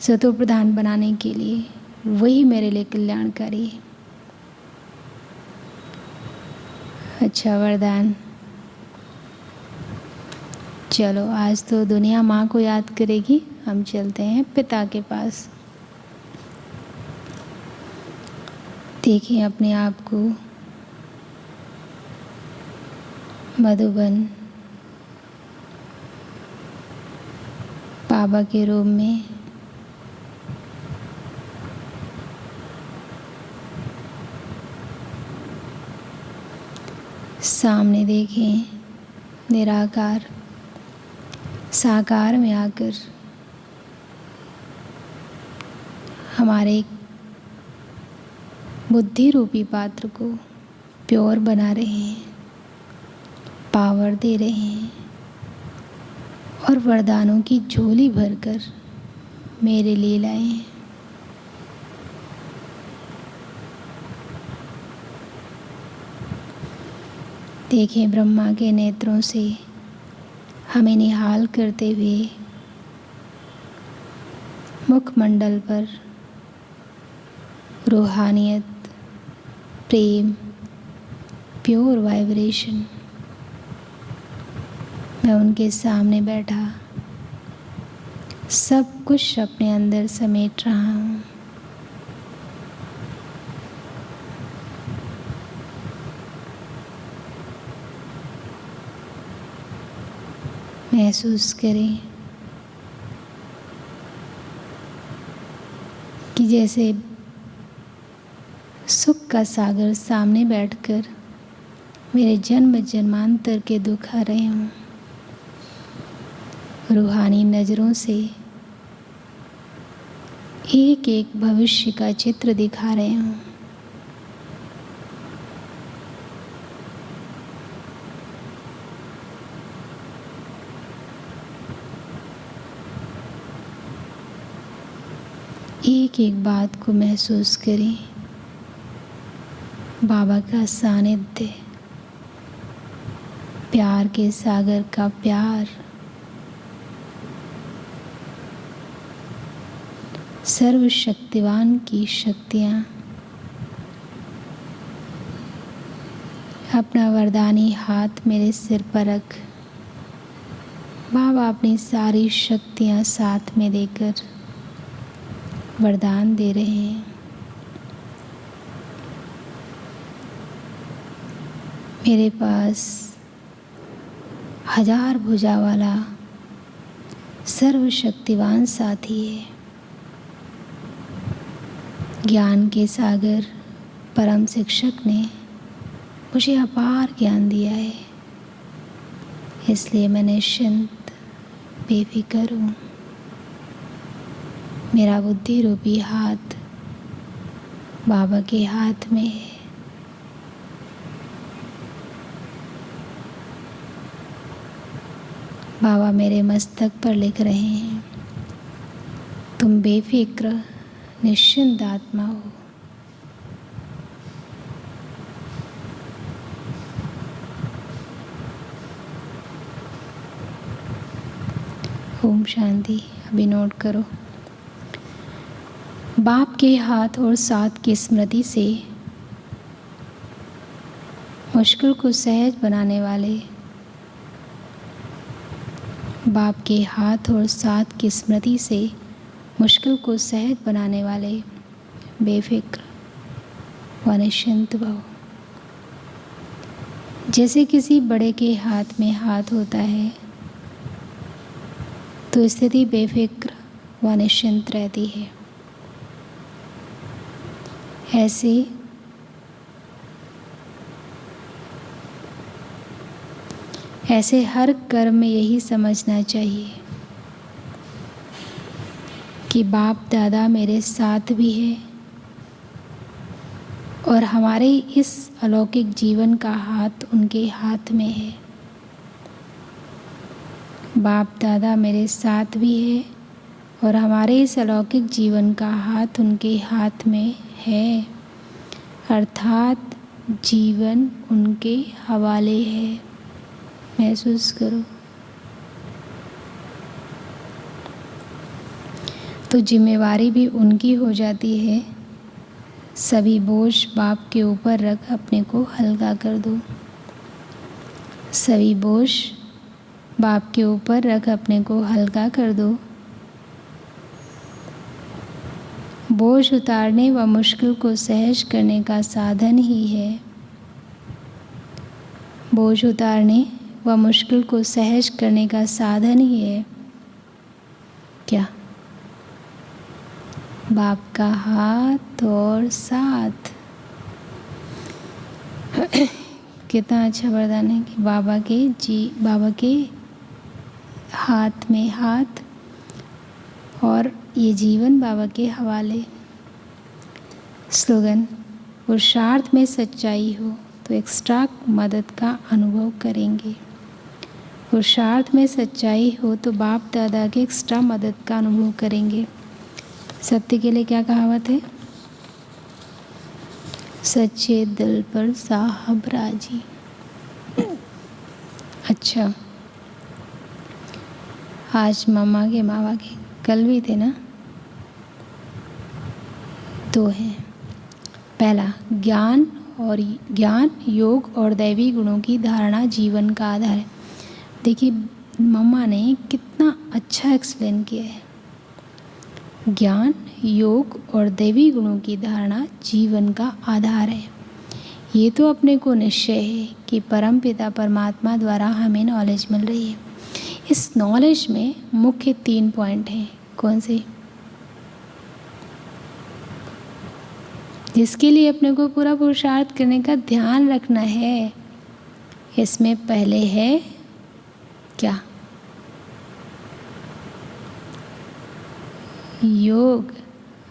सतो प्रधान बनाने के लिए, वही मेरे लिए कल्याणकारी है। अच्छा वरदान, चलो आज तो दुनिया माँ को याद करेगी, हम चलते हैं पिता के पास। देखिए अपने आप को मधुबन बाबा के रूप में सामने देखें, निराकार साकार में आकर हमारे बुद्धि रूपी पात्र को प्योर बना रहे हैं, पावर दे रहे हैं और वरदानों की झोली भरकर मेरे लिए लाए हैं। देखें ब्रह्मा के नेत्रों से हमें निहाल करते हुए मुखमंडल पर रूहानियत, प्रेम, प्योर वाइब्रेशन। मैं उनके सामने बैठा सब कुछ अपने अंदर समेट रहा हूँ। महसूस करें कि जैसे सुख का सागर सामने बैठकर मेरे जन्म जन्मांतर के दुख आ रहे हों। रूहानी नज़रों से एक एक भविष्य का चित्र दिखा रहे हूँ। एक एक बात को महसूस करें। बाबा का सानिध्य, प्यार के सागर का प्यार, सर्वशक्तिवान की शक्तियाँ, अपना वरदानी हाथ मेरे सिर पर रख बाबा अपनी सारी शक्तियाँ साथ में देकर वरदान दे रहे हैं। मेरे पास 1000 भुजा वाला सर्वशक्तिवान साथी है। ज्ञान के सागर परम शिक्षक ने मुझे अपार ज्ञान दिया है, इसलिए मैं निश्चिंत बेफिक्र हूँ। मेरा बुद्धि रूपी हाथ बाबा के हाथ में है। बाबा मेरे मस्तक पर लिख रहे हैं, तुम बेफिक्र निश्चिंत आत्मा हो। ओम शांति। अभी नोट करो, बाप के हाथ और साथ की स्मृति से मुश्किल को सहज बनाने वाले, बाप के हाथ और साथ की स्मृति से मुश्किल को सहज बनाने वाले बेफिक्र व निश्चिंत भव। जैसे किसी बड़े के हाथ में हाथ होता है तो स्थिति बेफिक्र व निश्चिंत रहती है। ऐसे हर कर्म में यही समझना चाहिए कि बाप दादा मेरे साथ भी है और हमारे इस अलौकिक जीवन का हाथ उनके हाथ में है। बाप दादा मेरे साथ भी है और हमारे इस अलौकिक जीवन का हाथ उनके हाथ में है, अर्थात जीवन उनके हवाले है। महसूस करो। तो जिम्मेवारी भी उनकी हो जाती है। सभी बोझ बाप के ऊपर रख अपने को हल्का कर दो। सभी बोझ बाप के ऊपर रख अपने को हल्का कर दो। बोझ उतारने व मुश्किल को सहज करने का साधन ही है। बोझ उतारने व मुश्किल को सहज करने का साधन ही है क्या? बाप का हाथ और साथ। कितना अच्छा वरदान है कि बाबा के हाथ में हाथ और ये जीवन बाबा के हवाले। स्लोगन, पुरुषार्थ में सच्चाई हो तो एक्स्ट्रा मदद का अनुभव करेंगे। पुरुषार्थ में सच्चाई हो तो बाप दादा के एक्स्ट्रा मदद का अनुभव करेंगे। सत्य के लिए क्या कहावत है? सच्चे दिल पर साहब राजी। अच्छा, आज मम्मा के मावा के कल भी थे ना? 2 हैं। पहला, ज्ञान योग और दैवी गुणों की धारणा जीवन का आधार है। देखिए मम्मा ने कितना अच्छा एक्सप्लेन किया है। ज्ञान योग और दैवी गुणों की धारणा जीवन का आधार है। ये तो अपने को निश्चय है कि परम पिता परमात्मा द्वारा हमें नॉलेज मिल रही है। इस नॉलेज में मुख्य 3 पॉइंट हैं। कौन से? जिसके लिए अपने को पूरा पुरुषार्थ करने का ध्यान रखना है। इसमें पहले है क्या? योग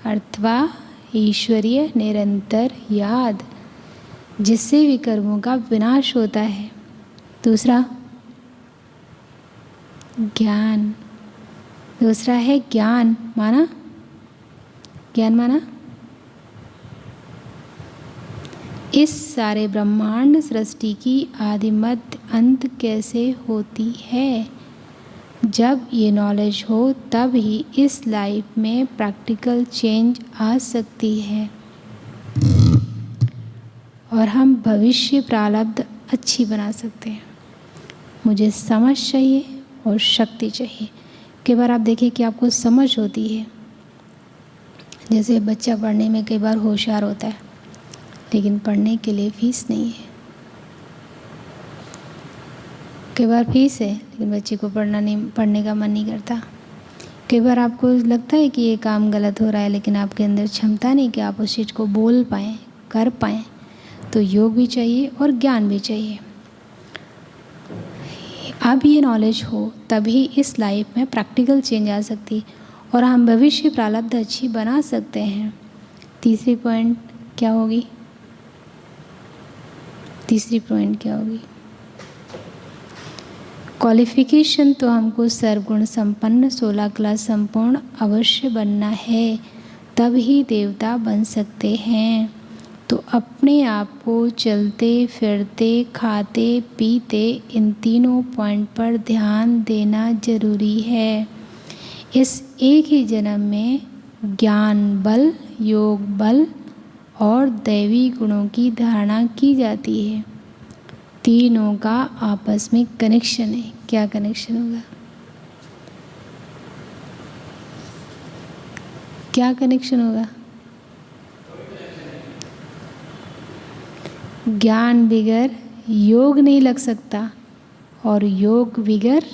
अथवा ईश्वरीय निरंतर याद, जिससे विकर्मों का विनाश होता है। दूसरा ज्ञान, दूसरा है ज्ञान माना, ज्ञान माना इस सारे ब्रह्मांड सृष्टि की आदि मध्य अंत कैसे होती है। जब ये नॉलेज हो तब ही इस लाइफ में प्रैक्टिकल चेंज आ सकती है और हम भविष्य प्रारब्ध अच्छी बना सकते हैं। मुझे समझ चाहिए और शक्ति चाहिए। कई बार आप देखिए कि आपको समझ होती है, जैसे बच्चा पढ़ने में कई बार होशियार होता है, लेकिन पढ़ने के लिए फीस नहीं है। कई बार फीस है लेकिन बच्चे को पढ़ने का मन नहीं करता। कई बार आपको लगता है कि ये काम गलत हो रहा है, लेकिन आपके अंदर क्षमता नहीं कि आप उस चीज़ को बोल पाएँ, कर पाएँ। तो योग भी चाहिए और ज्ञान भी चाहिए। अब ये नॉलेज हो तभी इस लाइफ में प्रैक्टिकल चेंज आ सकती और हम भविष्य प्रारब्ध अच्छी बना सकते हैं। तीसरी पॉइंट क्या होगी? तीसरी पॉइंट क्या होगी? क्वालिफिकेशन तो हमको सर्वगुण संपन्न 16 क्लास संपूर्ण अवश्य बनना है, तब ही देवता बन सकते हैं। तो अपने आप को चलते फिरते खाते पीते इन तीनों पॉइंट पर ध्यान देना जरूरी है। इस एक ही जन्म में ज्ञान बल, योग बल और दैवी गुणों की धारणा की जाती है। तीनों का आपस में कनेक्शन है। क्या कनेक्शन होगा? क्या कनेक्शन होगा? ज्ञान बिगर योग नहीं लग सकता और योग बिगर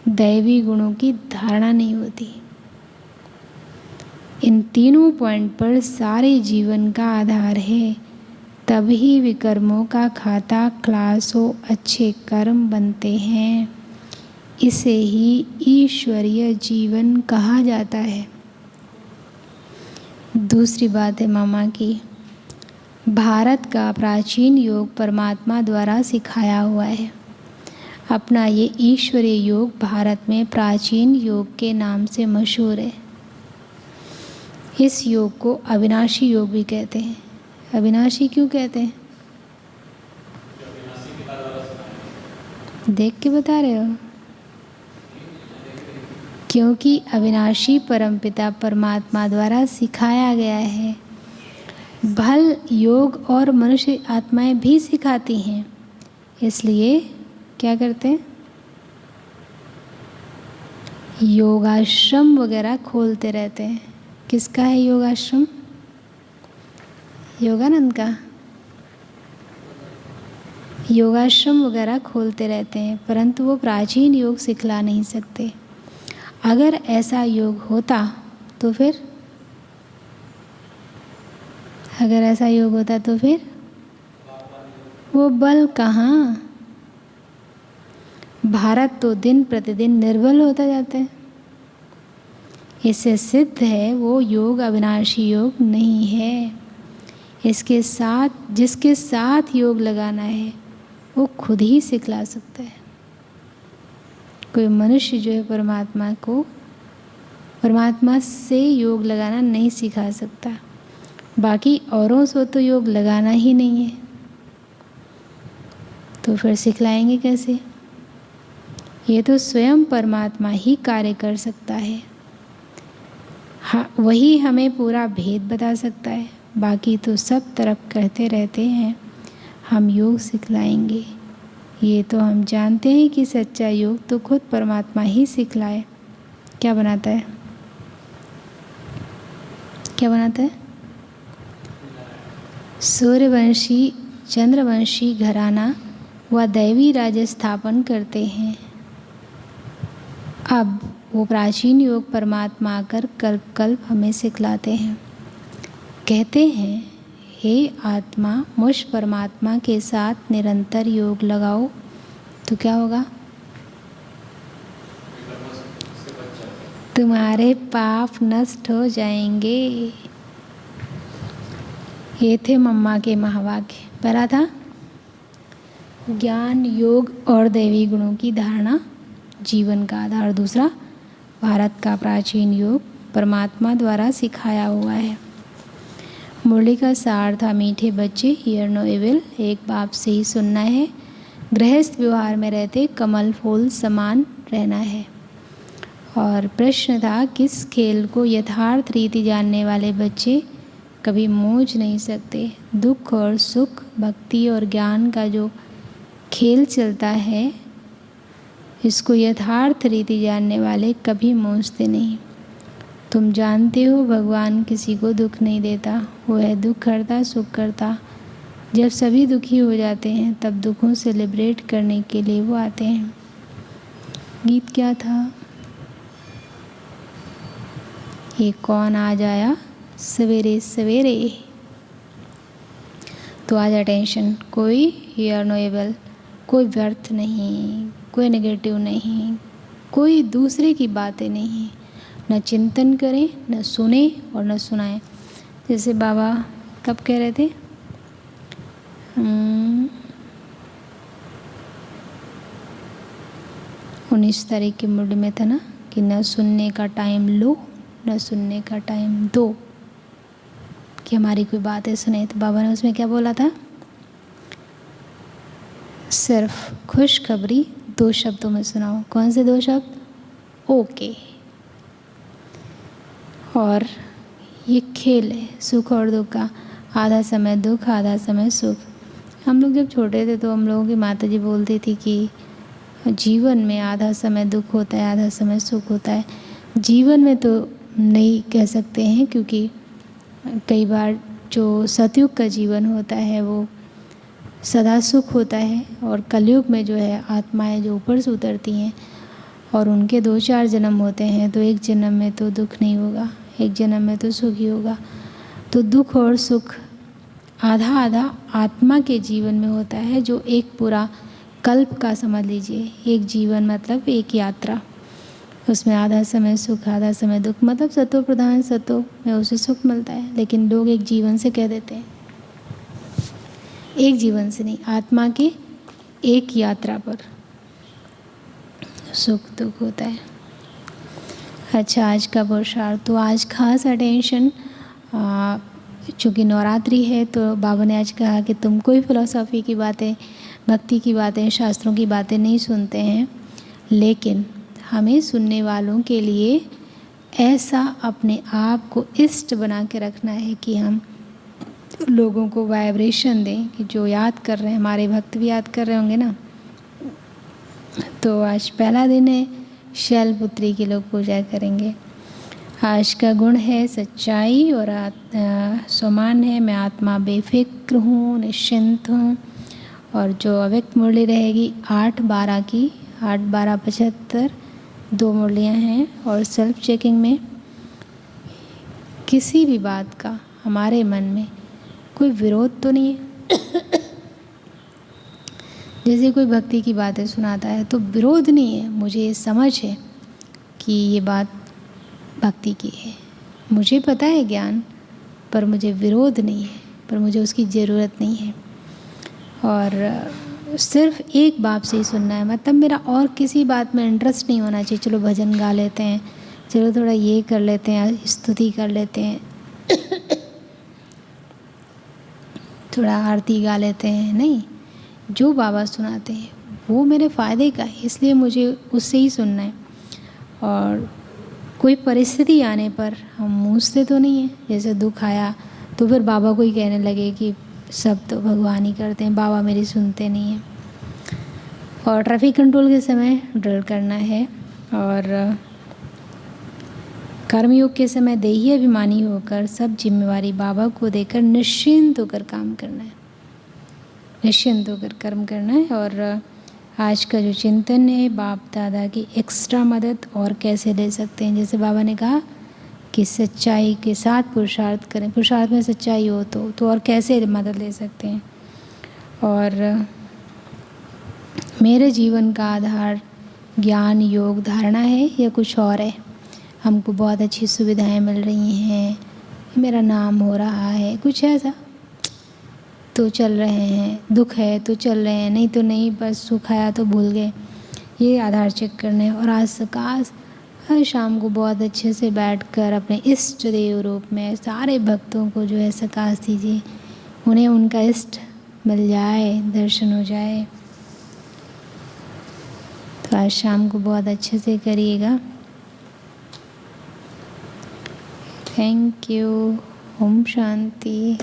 दैवी गुणों की धारणा नहीं होती। इन तीनों पॉइंट पर सारे जीवन का आधार है, तभी विकर्मों का खाता क्लास हो अच्छे कर्म बनते हैं। इसे ही ईश्वरीय जीवन कहा जाता है। दूसरी बात है मामा की, भारत का प्राचीन योग परमात्मा द्वारा सिखाया हुआ है। अपना ये ईश्वरीय योग भारत में प्राचीन योग के नाम से मशहूर है। इस योग को अविनाशी योग भी कहते हैं। अविनाशी क्यों कहते हैं? देख के बता रहे हो? क्योंकि अविनाशी परमपिता परमात्मा द्वारा सिखाया गया है। भल योग और मनुष्य आत्माएं भी सिखाती हैं, इसलिए क्या करते हैं? योगाश्रम वगैरह खोलते रहते हैं। किसका है योगाश्रम? योगानंद का। योगाश्रम वगैरह खोलते रहते हैं, परंतु वो प्राचीन योग सिखला नहीं सकते। अगर ऐसा योग होता तो फिर वो बल कहाँ? भारत तो दिन प्रतिदिन निर्बल होता जाता है। इससे सिद्ध है वो योग अविनाशी योग नहीं है। जिसके साथ योग लगाना है वो खुद ही सिखला सकता है। कोई मनुष्य जो है परमात्मा से योग लगाना नहीं सिखा सकता। बाकी औरों से तो योग लगाना ही नहीं है, तो फिर सिखलाएंगे कैसे? ये तो स्वयं परमात्मा ही कार्य कर सकता है। हाँ, वही हमें पूरा भेद बता सकता है। बाकी तो सब तरफ कहते रहते हैं हम योग सिखलाएंगे। ये तो हम जानते हैं कि सच्चा योग तो खुद परमात्मा ही सिखलाए। क्या बनाता है? सूर्यवंशी चंद्रवंशी घराना व दैवी राज्य स्थापन करते हैं। अब वो प्राचीन योग परमात्मा आकर कल्प कल्प हमें सिखलाते हैं। कहते हैं, हे आत्मा, मुझ परमात्मा के साथ निरंतर योग लगाओ तो क्या होगा? तुम्हारे पाप नष्ट हो जाएंगे। ये थे मम्मा के महावाक्य। पहला था ज्ञान, योग और दैवी गुणों की धारणा जीवन का आधार। दूसरा, भारत का प्राचीन योग परमात्मा द्वारा सिखाया हुआ है। मुरली का सार था मीठे बच्चे, हियर नो एविल, एक बाप से ही सुनना है। गृहस्थ व्यवहार में रहते कमल फूल समान रहना है। और प्रश्न था किस खेल को यथार्थ रीति जानने वाले बच्चे कभी मूझ नहीं सकते। दुख और सुख, भक्ति और ज्ञान का जो खेल चलता है, इसको यथार्थ रीति जानने वाले कभी मूझते नहीं। तुम जानते हो भगवान किसी को दुख नहीं देता, वो है दुख करता सुख करता। जब सभी दुखी हो जाते हैं तब दुखों से लिबरेट करने के लिए वो आते हैं। गीत क्या था? ये कौन आज आया सवेरे सवेरे। तो आज अटेंशन, कोई हियर नो एविल, कोई व्यर्थ नहीं, कोई नेगेटिव नहीं, कोई दूसरे की बातें नहीं। न चिंतन करें, न सुने और न सुनाएं। जैसे बाबा कब कह रहे थे, 19 तारीख के मूड में था ना, कि न सुनने का टाइम लो, न सुनने का टाइम दो, कि हमारी कोई बातें सुने। तो बाबा ने उसमें क्या बोला था, सिर्फ खुशखबरी 2 शब्दों में सुनाओ। कौन से 2 शब्द? ओके। और ये खेल है सुख और दुख का, आधा समय दुख आधा समय सुख। हम लोग जब छोटे थे तो हम लोगों की माता जी बोलती थी कि जीवन में आधा समय दुख होता है आधा समय सुख होता है। जीवन में तो नहीं कह सकते हैं, क्योंकि कई बार जो सतयुग का जीवन होता है वो सदा सुख होता है, और कलयुग में जो है आत्माएं जो ऊपर से उतरती हैं और उनके 2-4 जन्म होते हैं, तो एक जन्म में तो दुख नहीं होगा, एक जन्म में तो सुख ही होगा। तो दुख और सुख आधा आधा आत्मा के जीवन में होता है, जो एक पूरा कल्प का समझ लीजिए। एक जीवन मतलब एक यात्रा, उसमें आधा समय सुख आधा समय दुख, मतलब सतो प्रधान सतो में उसे सुख मिलता है। लेकिन लोग एक जीवन से कह देते हैं, एक जीवन से नहीं, आत्मा के एक यात्रा पर सुख दुख होता है। अच्छा, आज का पुरुषार्थ, तो आज खास अटेंशन, चूँकि नवरात्रि है तो बाबा ने आज कहा कि तुम कोई फ़िलॉसफ़ी की बातें, भक्ति की बातें, शास्त्रों की बातें नहीं सुनते हैं, लेकिन हमें सुनने वालों के लिए ऐसा अपने आप को इष्ट बना के रखना है कि हम लोगों को वाइब्रेशन दें, कि जो याद कर रहे हैं, हमारे भक्त भी याद कर रहे होंगे ना। तो आज पहला दिन है, शैलपुत्री की लोग पूजा करेंगे। आज का गुण है सच्चाई और समान है, मैं आत्मा बेफिक्र हूँ, निश्चिंत हूँ। और जो अव्यक्त मुरली रहेगी 8-12 की, 8-12-75 2 मुरलियाँ हैं। और सेल्फ चेकिंग में किसी भी बात का हमारे मन में कोई विरोध तो नहीं है। जैसे कोई भक्ति की बातें सुनाता है तो विरोध नहीं है, मुझे ये समझ है कि ये बात भक्ति की है, मुझे पता है ज्ञान, पर मुझे विरोध नहीं है, पर मुझे उसकी ज़रूरत नहीं है। और सिर्फ एक बाप से ही सुनना है, मतलब मेरा और किसी बात में इंटरेस्ट नहीं होना चाहिए। चलो भजन गा लेते हैं, चलो थोड़ा ये कर लेते हैं, स्तुति कर लेते हैं, थोड़ा आरती गा लेते हैं, नहीं। जो बाबा सुनाते हैं वो मेरे फ़ायदे का है, इसलिए मुझे उससे ही सुनना है। और कोई परिस्थिति आने पर हम मूझते तो नहीं हैं। जैसे दुख आया तो फिर बाबा को ही कहने लगे कि सब तो भगवान ही करते हैं, बाबा मेरी सुनते नहीं हैं। और ट्रैफिक कंट्रोल के समय ड्रिल करना है, और कर्मयोग के समय देही अभिमानी होकर सब जिम्मेवारी बाबा को देकर निश्चिंत होकर काम करना है, निश्चिंत होकर कर्म करना है। और आज का जो चिंतन है, बाप दादा की एक्स्ट्रा मदद और कैसे ले सकते हैं। जैसे बाबा ने कहा कि सच्चाई के साथ पुरुषार्थ करें, पुरुषार्थ में सच्चाई हो तो और कैसे मदद ले सकते हैं। और मेरे जीवन का आधार ज्ञान योग धारणा है या कुछ और है। हमको बहुत अच्छी सुविधाएं मिल रही हैं, मेरा नाम हो रहा है, कुछ ऐसा, तो चल रहे हैं, दुख है तो चल रहे हैं, नहीं तो नहीं, बस सुख आया तो भूल गए। ये आधार चेक करने। और आज सकाश हर शाम को बहुत अच्छे से बैठकर अपने इष्ट देव रूप में सारे भक्तों को जो है सकाश दीजिए, उन्हें उनका इष्ट मिल जाए, दर्शन हो जाए। तो आज शाम को बहुत अच्छे से करिएगा। Thank you. ओम शांति।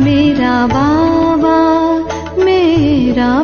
मेरा बाबा मेरा